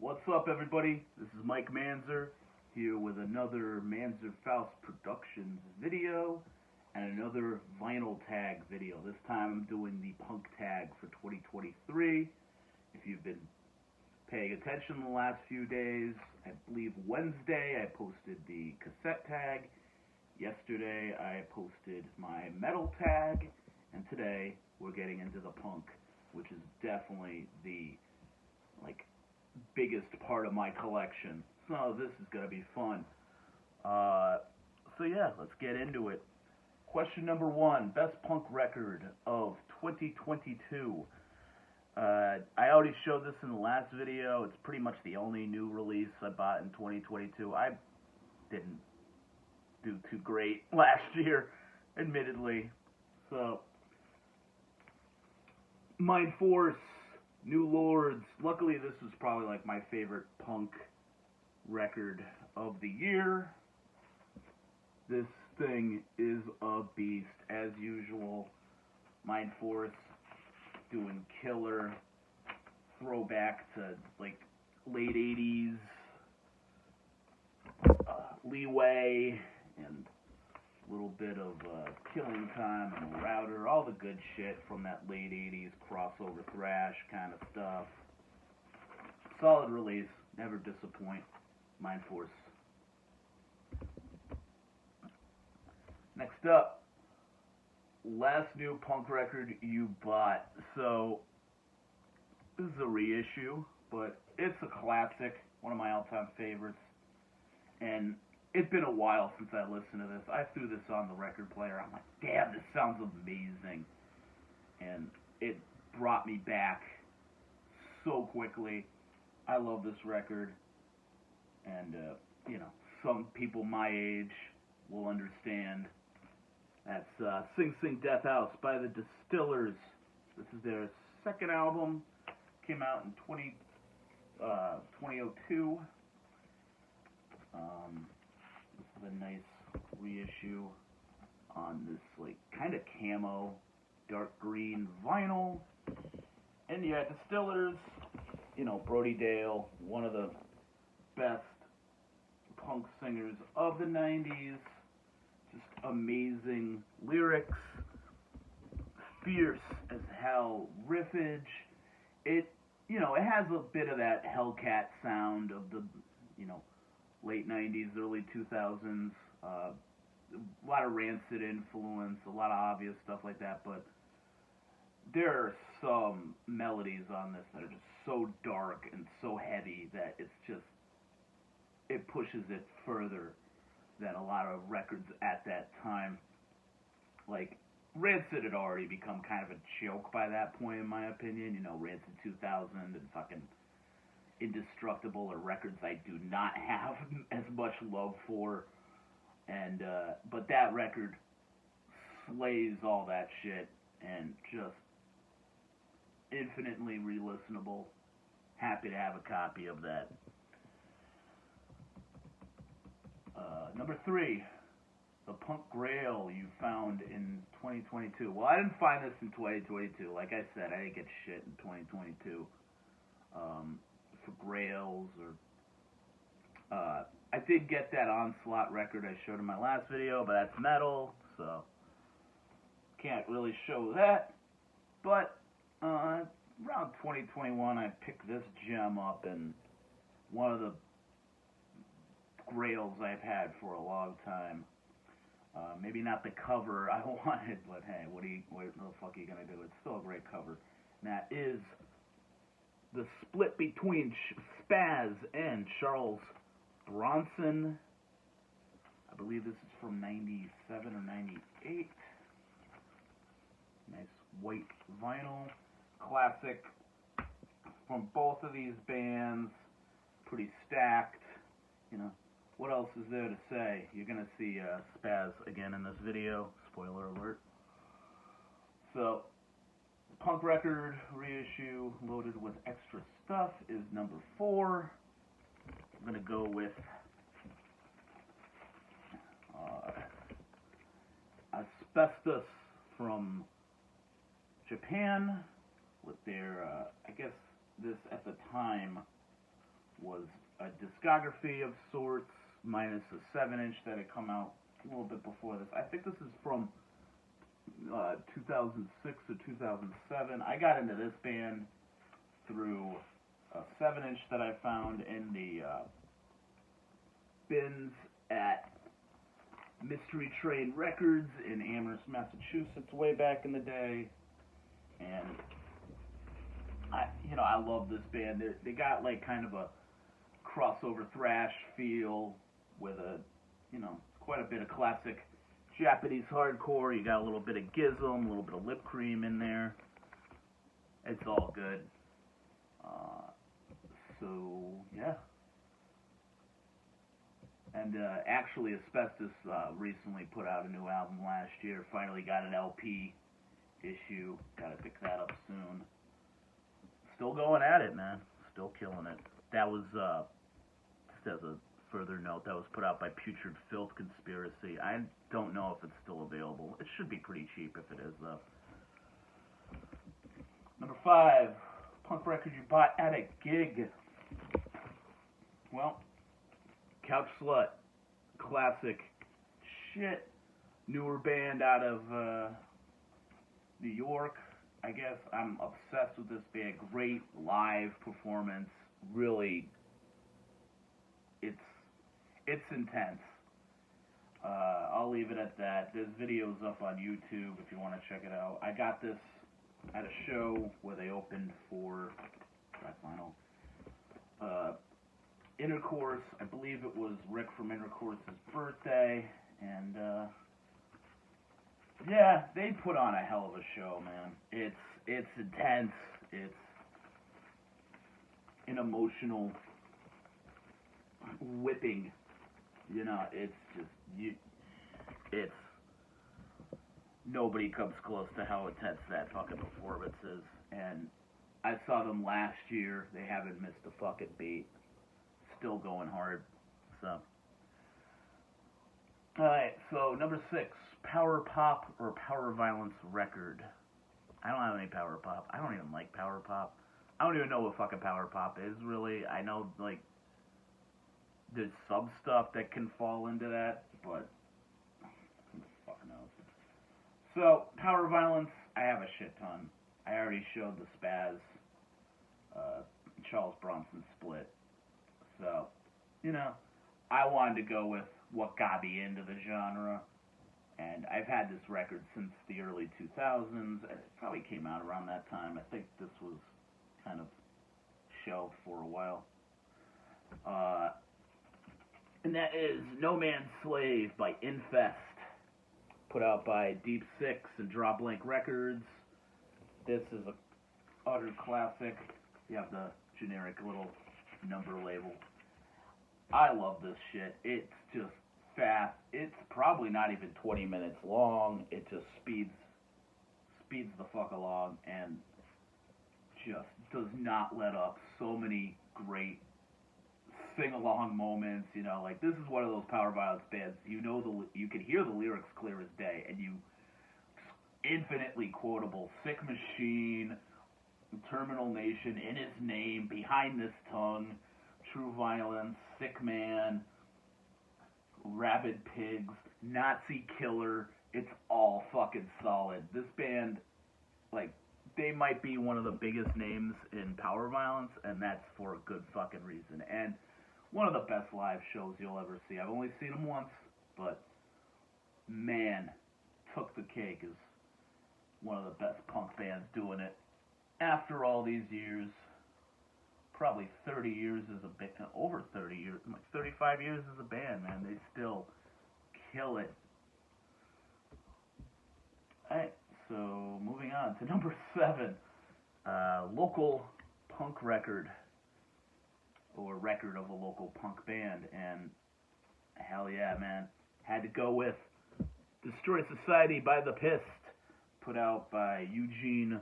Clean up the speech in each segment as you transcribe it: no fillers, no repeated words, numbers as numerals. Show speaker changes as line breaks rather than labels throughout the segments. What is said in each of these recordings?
What's up, everybody? This is Mike Manzer here with another Manzer Faust Productions video and another vinyl tag video. This time I'm doing the punk tag for 2023. If you've been paying attention the last few days, I believe Wednesday I posted the cassette tag. Yesterday I posted my metal tag, and today we're getting into the punk, which is definitely the biggest part of my collection. So this is gonna be fun. So yeah, let's get into it. Question number 1, best punk record of 2022. I already showed this in the last video. It's pretty much the only new release I bought in 2022. I didn't do too great last year, admittedly. So, Mindforce, New Lords. Luckily, this was probably like my favorite punk record of the year. This thing is a beast, as usual. Mindforce doing killer throwback to like late 80s Leeway and a little bit of Killing Time and Router, all the good shit from that late 80s crossover thrash kind of stuff. Solid release, never disappoint. Mindforce. Next up, last new punk record you bought. So, this is a reissue, but it's a classic, one of my all-time favorites. And it's been a while since I listened to this. I threw this on the record player. I'm like, damn, this sounds amazing. And it brought me back so quickly. I love this record. And, some people my age will understand. That's Sing Sing Death House by the Distillers. This is their second album. Came out in 2002. This is a nice reissue on this kind of camo, dark green vinyl. And yeah, Distillers, Brody Dale, one of the best punk singers of the 90s. Just amazing lyrics, fierce as hell riffage. It has a bit of that Hellcat sound of the, late 90s, early 2000s. A lot of Rancid influence, a lot of obvious stuff like that, but there are some melodies on this that are just so dark and so heavy that it pushes it further than a lot of records at that time. Like, Rancid had already become kind of a joke by that point, in my opinion. Rancid 2000 and fucking Indestructible are records I do not have as much love for. And, but that record slays all that shit and just infinitely re-listenable. Happy to have a copy of that. Number 3, the punk Grail you found in 2022. Well, I didn't find this in 2022. Like I said, I didn't get shit in 2022 for Grails or... I did get that Onslaught record I showed in my last video, but that's metal, so can't really show that. But around 2021, I picked this gem up, and one of the Grails I've had for a long time. Maybe not the cover I wanted, but hey, what the fuck are you gonna do? It's still a great cover. And that is the split between Spazz and Charles Bronson. I believe this is from 97 or 98. Nice white vinyl. Classic from both of these bands. Pretty stacked. What else is there to say? You're going to see Spazz again in this video. Spoiler alert. So, punk record reissue loaded with extra stuff is number 4. I'm going to go with Asbestos from Japan with their, I guess this at the time was a discography of sorts, minus a 7-inch that had come out a little bit before this. I think this is from 2006 to 2007. I got into this band through a 7-inch that I found in the bins at Mystery Train Records in Amherst, Massachusetts, way back in the day. And I love this band. They got like kind of a crossover thrash feel with quite a bit of classic Japanese hardcore. You got a little bit of Gizm, a little bit of Lip Cream in there. It's all good. So yeah. And actually, Asbestos recently put out a new album last year. Finally got an LP issue. Gotta pick that up soon. Still going at it, man. Still killing it. That was, just as a further note, that was put out by Putrid Filth Conspiracy. I don't know if it's still available. It should be pretty cheap if it is, though. Number 5, punk record you bought at a gig. Well, Couch Slut, classic shit, newer band out of New York, I guess. I'm obsessed with this band. Great live performance. Really, it's intense. I'll leave it at that. There's videos up on YouTube if you want to check it out. I got this at a show where they opened for Intercourse. I believe it was Rick from Intercourse's birthday, and yeah, they put on a hell of a show, man. It's intense. It's an emotional whipping. It's just it's nobody comes close to how intense that fucking performance is. And I saw them last year. They haven't missed a fucking beat. Still going hard. So, alright, so number 6, power pop or power violence record. I don't have any power pop. I don't even like power pop. I don't even know what fucking power pop is, really. I know, like, there's some stuff that can fall into that, but who the fuck knows. So, power violence, I have a shit ton. I already showed the Spazz, Charles Bronson split. So, I wanted to go with what got me into the genre, and I've had this record since the early 2000s. It probably came out around that time. I think this was kind of shelved for a while. And that is No Man's Slave by Infest, put out by Deep Six and Drawblank Records. This is a utter classic. You have the generic little number label. I love this shit. It's just fast. It's probably not even 20 minutes long. It just speeds the fuck along and just does not let up. So many great sing-along moments. Like, this is one of those power violence bands. You can hear the lyrics clear as day, and infinitely quotable. Sick Machine, Terminal Nation, In His Name, Behind This Tongue, True Violence, Sick Man, Rabid Pigs, Nazi Killer. It's all fucking solid. This band, like, they might be one of the biggest names in power violence, and that's for a good fucking reason. And one of the best live shows you'll ever see. I've only seen them once, but man, Took the Cake is one of the best punk bands doing it. After all these years, probably 30 years as a band, over 30 years, like 35 years as a band, man, they still kill it. Alright, so moving on to number 7, local punk record, or record of a local punk band, and hell yeah, man, had to go with Destroy Society by the Pist, put out by Eugene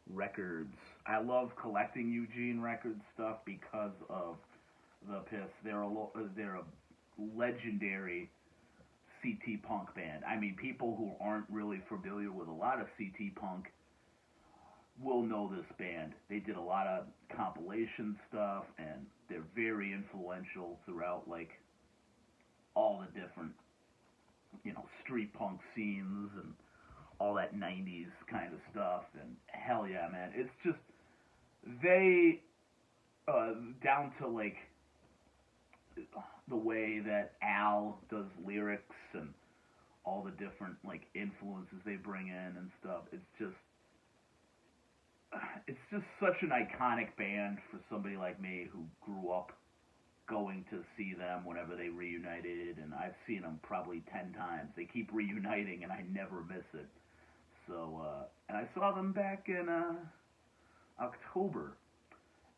Records. I love collecting Eugene Records stuff because of the Pist. They're a legendary CT punk band. I mean, people who aren't really familiar with a lot of CT punk will know this band. They did a lot of compilation stuff, and they're very influential throughout, like, all the different, you know, street punk scenes and all that 90s kind of stuff. And hell yeah, man. It's just, they, down to, like, the way that Al does lyrics and all the different, like, influences they bring in and stuff. It's just such an iconic band for somebody like me who grew up going to see them whenever they reunited, and I've seen them probably 10 times. They keep reuniting, and I never miss it. So, and I saw them back in October,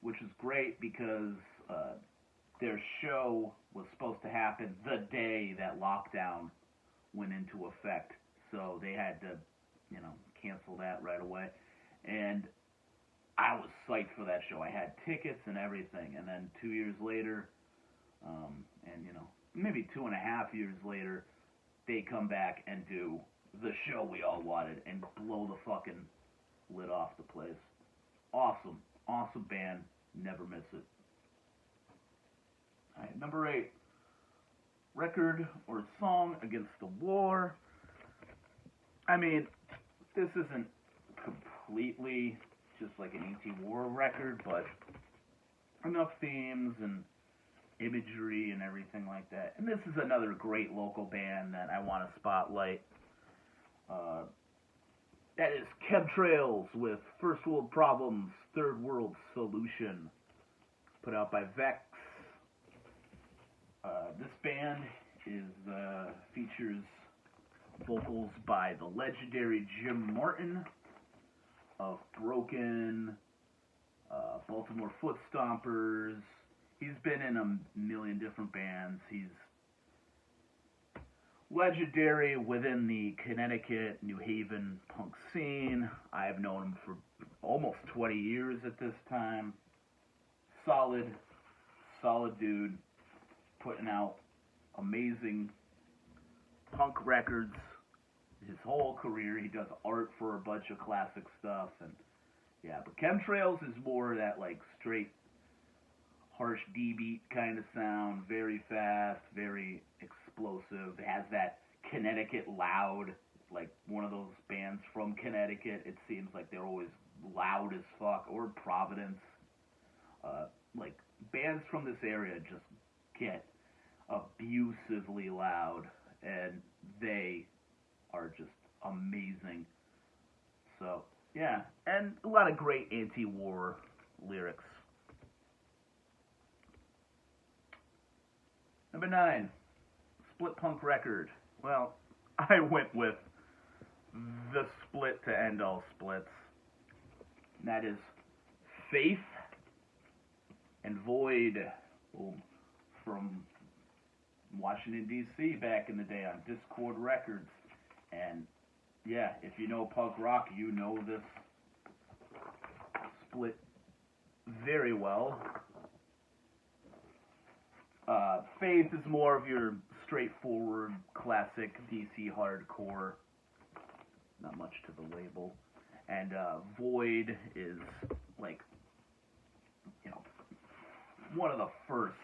which is great because their show was supposed to happen the day that lockdown went into effect. So they had to, you know, cancel that right away. And I was psyched for that show. I had tickets and everything. And then 2 years later, and, you know, maybe 2.5 years later, they come back and do the show we all wanted and blow the fucking lid off the place. Awesome. Awesome band. Never miss it. Alright, number 8. Record or song against the war. I mean, this isn't completely just like an anti-war record, but enough themes and imagery and everything like that. And this is another great local band that I want to spotlight. That is Chem-Trails with First World Problems, Third World Solution, put out by Vex. This band features vocals by the legendary Jim Martin of Broken, Baltimore Foot Stompers. He's been in a million different bands. He's legendary within the Connecticut, New Haven punk scene. I've known him for almost 20 years at this time. Solid dude, putting out amazing punk records his whole career. He does art for a bunch of classic stuff, and yeah, but Chem-Trails is more that, like, straight harsh D-beat kind of sound, very fast, very explosive. It has that Connecticut loud, like one of those bands from Connecticut. It seems like they're always loud as fuck, or Providence. Like, bands from this area just get abusively loud, and they are just amazing. So, yeah, and a lot of great anti-war lyrics. Number 9, split punk record. Well, I went with the split to end all splits. And that is Faith and Void from Washington, D.C. back in the day on Dischord Records. And, yeah, if you know punk rock, you know this split very well. Faith is more of your straightforward, classic DC hardcore. Not much to the label. And Void is, like, you know, one of the first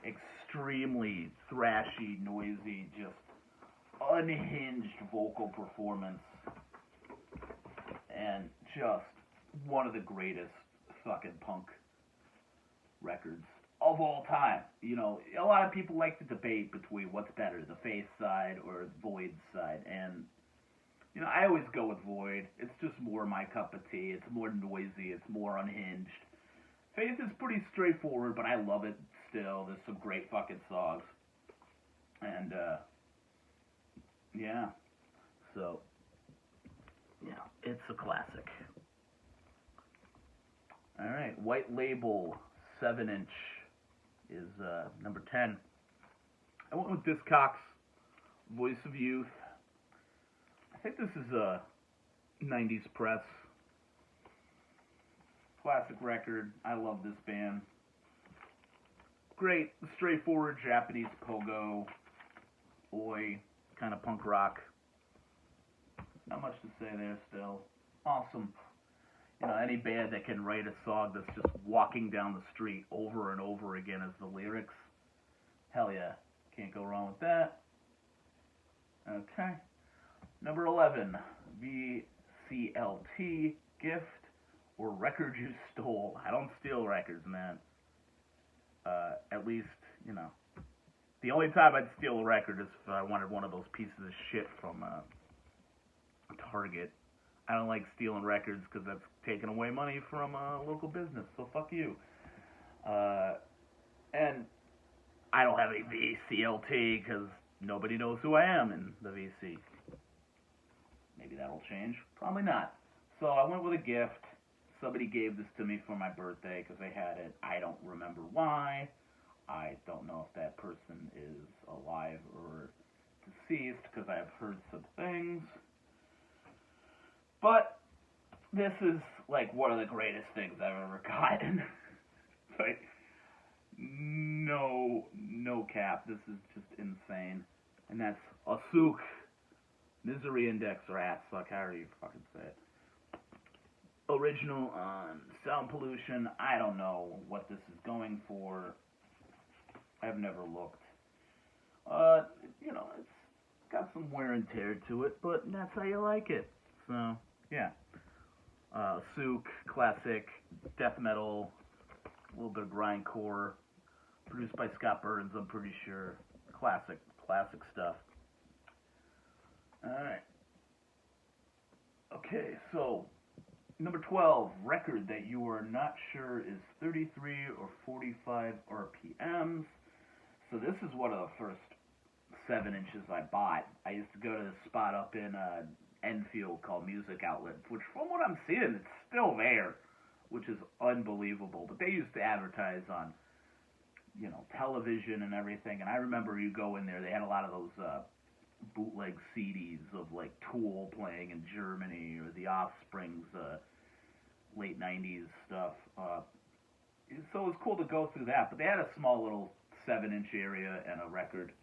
extremely thrashy, noisy, just unhinged vocal performance. And just one of the greatest fucking punk records of all time. You know, a lot of people like to debate between what's better, the Faith side or Void's side, and, you know, I always go with Void. It's just more my cup of tea. It's more noisy. It's more unhinged. Faith is pretty straightforward, but I love it still. There's some great fucking songs. And, yeah. So, yeah, it's a classic. Alright, White Label 7-inch is number 10. I went with Discocks, Voice of Youth. I think this is a 90s press. Classic record. I love this band. Great, straightforward Japanese pogo, oi, kind of punk rock. Not much to say there still. Awesome. You know, any band that can write a song that's just walking down the street over and over again as the lyrics, hell yeah, can't go wrong with that. Okay. Number 11, VCLT, gift or record you stole. I don't steal records, man. At least, you know. The only time I'd steal a record is if I wanted one of those pieces of shit from Target. I don't like stealing records because that's taking away money from a local business, so fuck you. And I don't have a VCLT because nobody knows who I am in the VC. Maybe that'll change. Probably not. So I went with a gift. Somebody gave this to me for my birthday because they had it. I don't remember why. I don't know if that person is alive or deceased because I've heard some things. But this is like one of the greatest things I've ever gotten. Like, no cap. This is just insane. And that's Assück, Misery Index, or Assück, however you fucking say it. Original on Sound Pollution. I don't know what this is going for. I've never looked. You know, it's got some wear and tear to it, but that's how you like it. So, yeah. Assück, classic, death metal, a little bit of grindcore, produced by Scott Burns, I'm pretty sure. Classic stuff. Alright. Okay, so, number 12, record that you are not sure is 33 or 45 RPMs. So this is one of the first 7 inches I bought. I used to go to this spot up in Enfield called Music Outlet, which from what I'm seeing, it's still there, which is unbelievable. But they used to advertise on, you know, television and everything. And I remember you go in there, they had a lot of those bootleg CDs of like Tool playing in Germany or The Offspring's late 90s stuff. So it was cool to go through that. But they had a small little 7-inch area and a record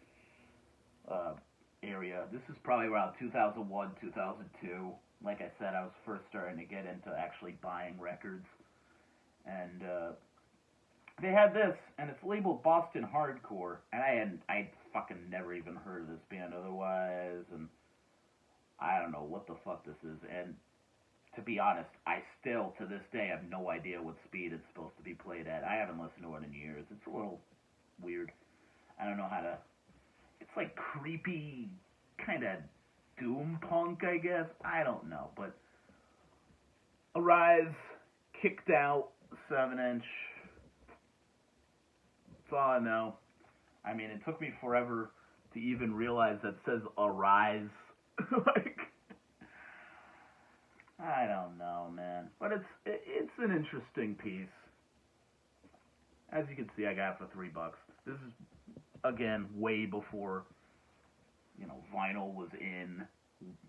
area. This is probably around 2001, 2002. Like I said, I was first starting to get into actually buying records. And they had this, and it's labeled Boston Hardcore, and I'd fucking never even heard of this band otherwise, and I don't know what the fuck this is. And to be honest, I still, to this day, have no idea what speed it's supposed to be played at. I haven't listened to it in years. It's a little weird. I don't know how to... It's like creepy, kind of doom punk, I guess. I don't know, but Arise, kicked out, 7-inch. That's all I know. I mean, it took me forever to even realize that says Arise. Like, I don't know, man. But it's an interesting piece. As you can see, I got it for $3. This is, again, way before, you know, vinyl was in,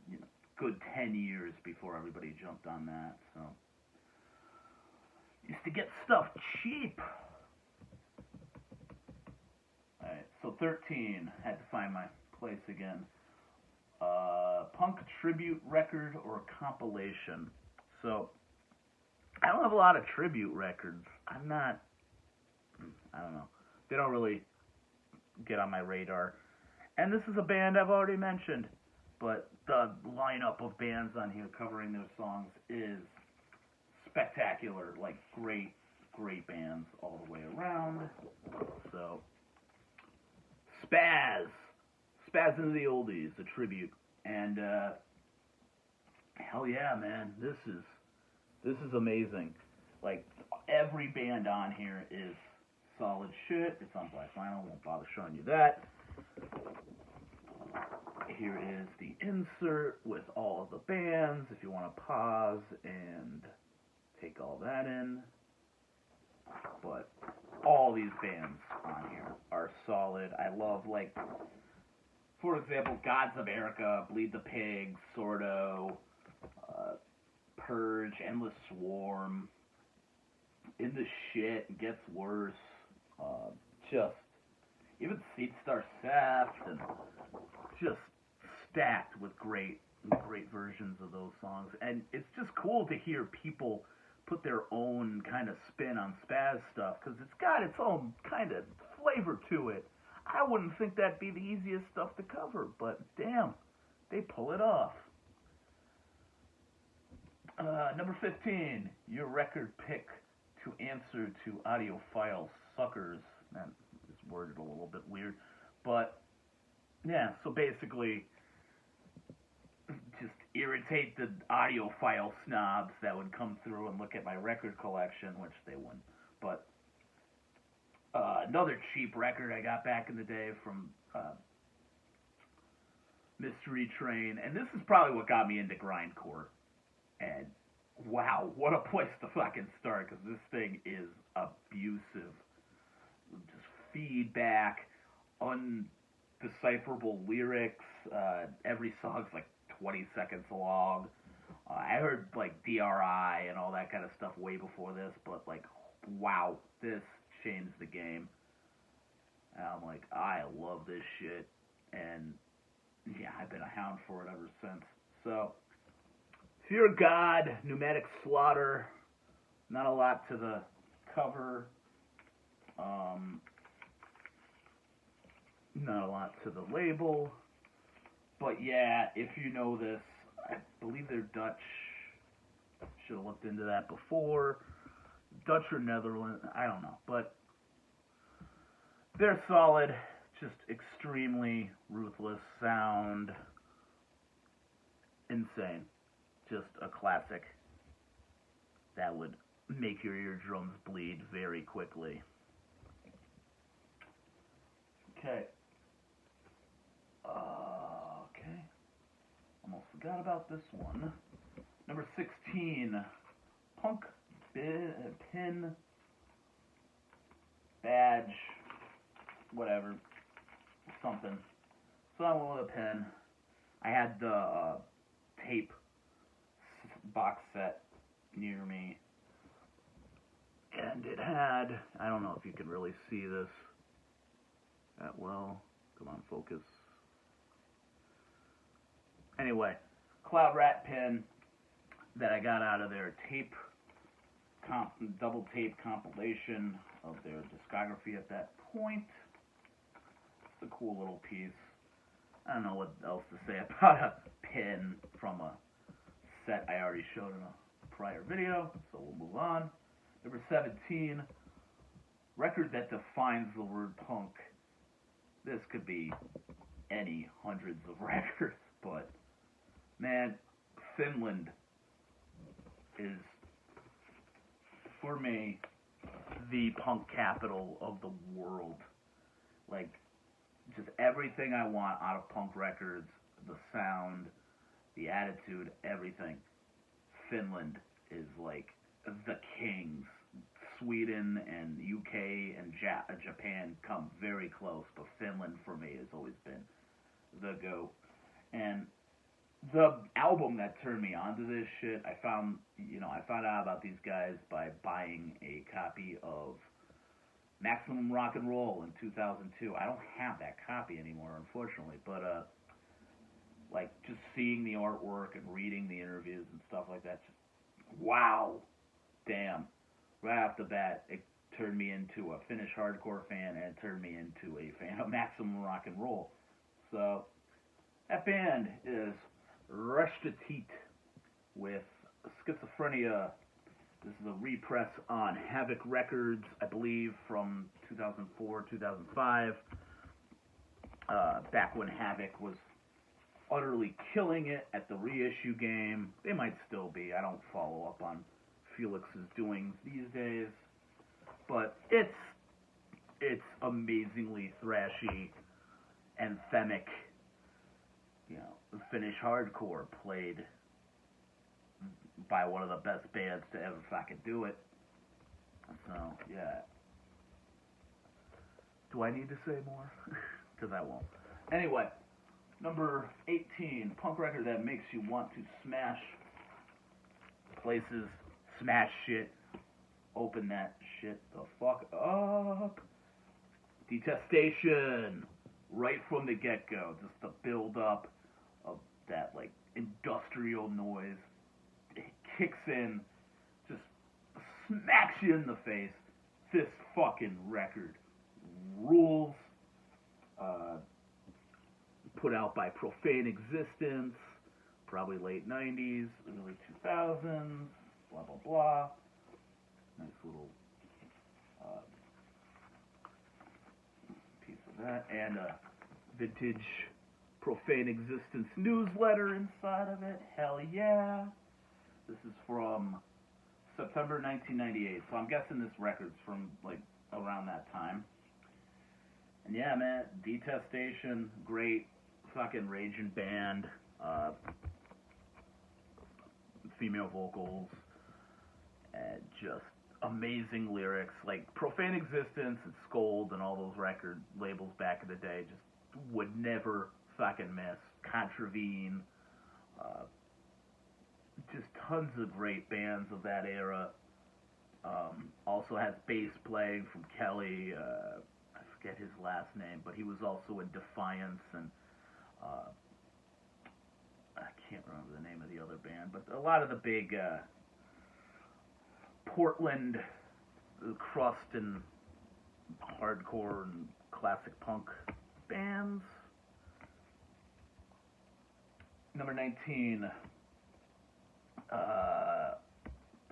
you know, good 10 years before everybody jumped on that, so. Used to get stuff cheap. Alright, so 13, had to find my place again. Punk tribute record or compilation. So, I don't have a lot of tribute records. I don't know. They don't really get on my radar. And this is a band I've already mentioned, but the lineup of bands on here covering their songs is spectacular. Like, great bands all the way around. So, Spazz. Spazzin and the Oldies, a tribute. And, hell yeah, man. This is amazing. Like, every band on here is solid shit. It's on black vinyl. Won't bother showing you that. Here is the insert with all of the bands. If you want to pause and take all that in. But all these bands on here are solid. I love, like, for example, Gods America, Bleed the Pigs, Sordo, Purge, Endless Swarm, In the Shit, Gets Worse, just, even Seed Star Saft, and just stacked with great versions of those songs. And it's just cool to hear people put their own kind of spin on Spazz stuff, because it's got its own kind of flavor to it. I wouldn't think that'd be the easiest stuff to cover, but damn, they pull it off. Number 15, your record pick to answer to audiophile suckers. That is worded a little bit weird, but yeah, so basically, just irritate the audiophile snobs that would come through and look at my record collection, which they wouldn't. But another cheap record I got back in the day from Mystery Train, and this is probably what got me into grindcore. And wow, what a place to fucking start, because this thing is abusive. Just feedback, undecipherable lyrics. Every song's like 20 seconds long. I heard like DRI and all that kind of stuff way before this, but like, wow, this changed the game. And I'm like, I love this shit, and yeah, I've been a hound for it ever since. So, Fear God, Pneumatic Slaughter. Not a lot to the cover. Not a lot to the label. But yeah, if you know this, I believe they're Dutch. Should have looked into that before. Dutch or Netherlands, I don't know. But they're solid. Just extremely ruthless sound. Insane. Just a classic that would make your eardrums bleed very quickly. Okay. Okay. Almost forgot about this one. Number 16. Punk pin badge. Whatever. Something. Someone with a pin. I had the tape box set near me. And it had, I don't know if you can really see this that well. Come on, focus. Anyway, Cloud Rat pin that I got out of their tape, double tape compilation of their discography at that point. It's a cool little piece. I don't know what else to say about a pin from a set I already showed in a prior video, so we'll move on. Number 17, record that defines the word punk. This could be any hundreds of records, but man, Finland is, for me, the punk capital of the world. Like, just everything I want out of punk records, the sound, the attitude, everything. Finland is like the kings. Sweden and UK and Japan come very close, but Finland for me has always been the go. And the album that turned me onto this shit, I found out about these guys by buying a copy of Maximum Rock and Roll in 2002. I don't have that copy anymore, unfortunately, but like just seeing the artwork and reading the interviews and stuff like that, just wow, damn. Right off the bat, it turned me into a Finnish hardcore fan, and it turned me into a fan of Maximum Rock and Roll. So, that band is Reissue with Schizophrenia. This is a repress on Havoc Records, I believe, from 2004, 2005. Back when Havoc was utterly killing it at the reissue game. They might still be. I don't follow up on Felix's doings these days, but it's amazingly thrashy, anthemic, Finnish hardcore played by one of the best bands to ever fucking do it. So yeah, do I need to say more? Because I won't. Anyway, number 18, punk record that makes you want to smash places. Smash shit. Open that shit the fuck up. Detestation. Right from the get-go. Just the build-up of that, like, industrial noise. It kicks in just smacks you in the face. This fucking record rules. Put out by Profane Existence, probably late 90s, early 2000s, blah, blah, blah. Nice little piece of that. And a vintage Profane Existence newsletter inside of it. Hell yeah. This is from September 1998, so I'm guessing this record's from, like, around that time. And yeah, man, Detestation, great fucking raging band, female vocals, and just amazing lyrics. Like, Profane Existence and Scold and all those record labels back in the day just would never fucking miss. Contravene, just tons of great bands of that era. Also has bass playing from Kelly, I forget his last name, but he was also in Defiance, and I can't remember the name of the other band, but a lot of the big Portland crust and hardcore and classic punk bands. Number 19,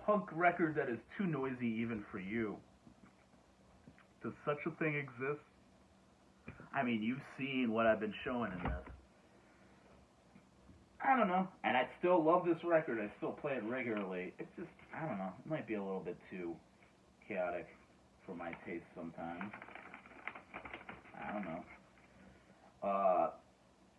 punk record that is too noisy even for you. Does such a thing exist? I mean, you've seen what I've been showing in this. I don't know. And I still love this record. I still play it regularly. It's just, I don't know. It might be a little bit too chaotic for my taste sometimes. I don't know.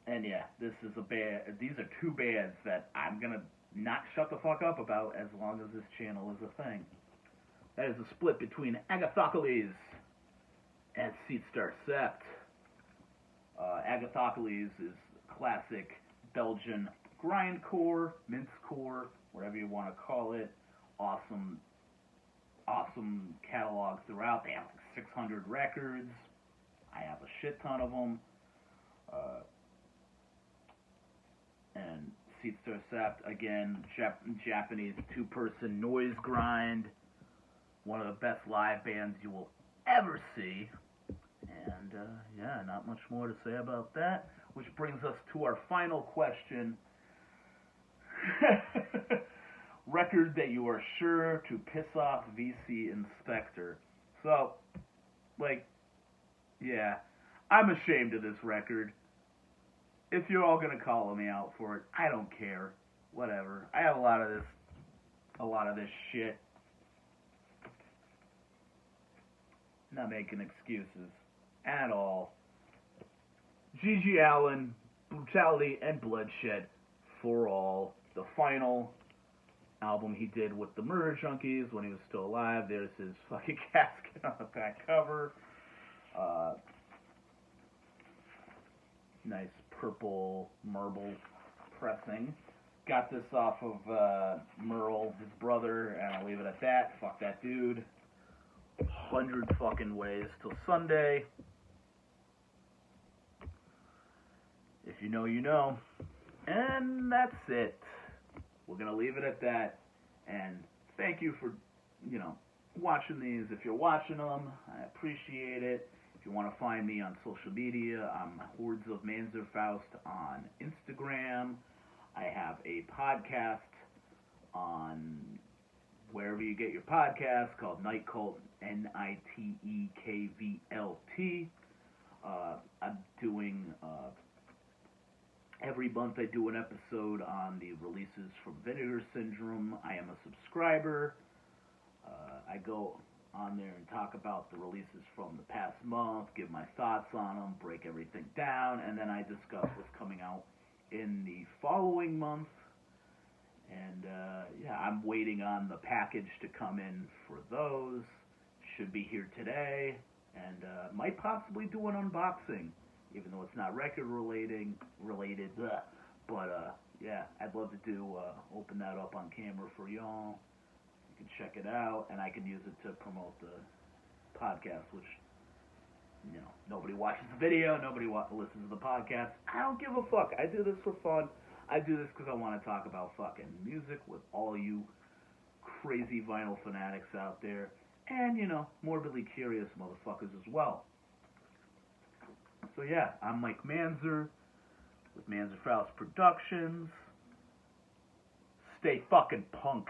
And yeah, this is a band. These are two bands that I'm gonna not shut the fuck up about as long as this channel is a thing. That is a split between Agathocles and Seatstar Sept. Agathocles is classic Belgian grindcore, mincecore, whatever you want to call it. Awesome catalog throughout. They have like 600 records. I have a shit ton of them. And Seatstar Sept, again, Japanese two-person noise grind. One of the best live bands you will ever see. And, yeah, not much more to say about that. Which brings us to our final question. Record that you are sure to piss off VC Inspector. So, like, yeah, I'm ashamed of this record. If you're all gonna call me out for it, I don't care. Whatever. I have a lot of this shit. Not making excuses at all. G.G. Allen, Brutality and Bloodshed for All. The final album he did with the Murder Junkies when he was still alive. There's his fucking casket on the back cover. Nice purple marble pressing. Got this off of Merle, his brother, and I'll leave it at that. Fuck that dude. 100 fucking ways till Sunday. If you know, you know. And that's it. We're going to leave it at that. And thank you for, watching these. If you're watching them, I appreciate it. If you want to find me on social media, I'm Hordes of Manzerfaust on Instagram. I have a podcast on wherever you get your podcasts called Night Cult, Nitekvlt. I'm doing... every month I do an episode on the releases from Vinegar Syndrome. I am a subscriber. I go on there and talk about the releases from the past month, give my thoughts on them, break everything down, and then I discuss what's coming out in the following month. And, yeah, I'm waiting on the package to come in for those. Should be here today. And might possibly do an unboxing, even though it's not record related. But, yeah, I'd love to open that up on camera for y'all. You can check it out, and I can use it to promote the podcast, which, nobody watches the video, nobody listens to the podcast. I don't give a fuck. I do this for fun. I do this because I want to talk about fucking music with all you crazy vinyl fanatics out there, and, you know, morbidly curious motherfuckers as well. So yeah, I'm Mike Manzer with Manzer Faust Productions. Stay fucking punk.